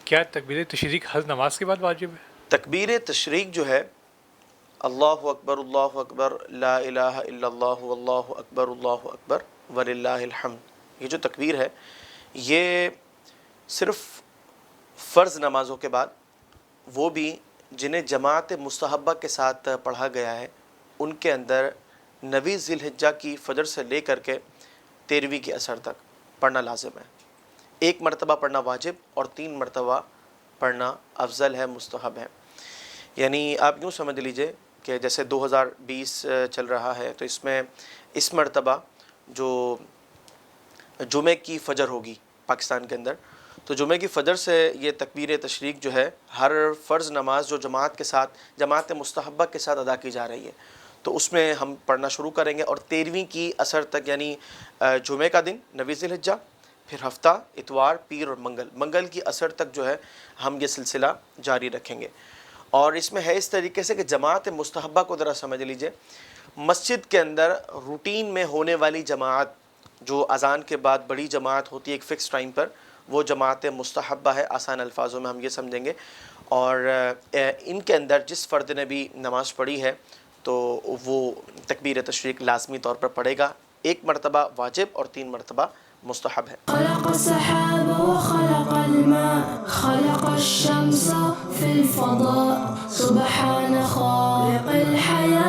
کیا تکبیر تشریق ہر نماز کے بعد واجب ہے؟ تکبیر تشریق جو ہے اللہ اکبر لا الہ الا اللہ واللہ اکبر وللہ الحمد، یہ جو تکبیر ہے یہ صرف فرض نمازوں کے بعد، وہ بھی جنہیں جماعت مستحبہ کے ساتھ پڑھا گیا ہے ان کے اندر 9 ذی الحجہ کی فجر سے لے کر کے 13ویں کی عصر تک پڑھنا لازم ہے۔ 1 مرتبہ پڑھنا واجب اور 3 مرتبہ پڑھنا افضل ہے، مستحب ہے۔ یعنی آپ یوں سمجھ لیجئے کہ جیسے 2020 چل رہا ہے تو اس میں اس مرتبہ جو جمعہ کی فجر ہوگی پاکستان کے اندر، تو جمعہ کی فجر سے یہ تکبیر تشریق جو ہے ہر فرض نماز جو جماعت کے ساتھ، جماعت مستحبہ کے ساتھ ادا کی جا رہی ہے، تو اس میں ہم پڑھنا شروع کریں گے اور 13ویں کی عصر تک، یعنی جمعہ کا دن 9 ذی الحجہ، پھر ہفتہ اتوار پیر اور منگل کی عصر تک جو ہے ہم یہ سلسلہ جاری رکھیں گے۔ اور اس میں ہے اس طریقے سے کہ جماعت مستحبہ کو ذرا سمجھ لیجئے، مسجد کے اندر روٹین میں ہونے والی جماعت جو اذان کے بعد بڑی جماعت ہوتی ہے ایک فکس ٹائم پر، وہ جماعت مستحبہ ہے، آسان الفاظوں میں ہم یہ سمجھیں گے۔ اور ان کے اندر جس فرد نے بھی نماز پڑھی ہے تو وہ تکبیر تشریق لازمی طور پر پڑھے گا، 1 مرتبہ واجب اور 3 مرتبہ مستحب ہے۔ خلق السحاب وخلق الماء خلق الشمس في الفضاء سبحان خالق الحياة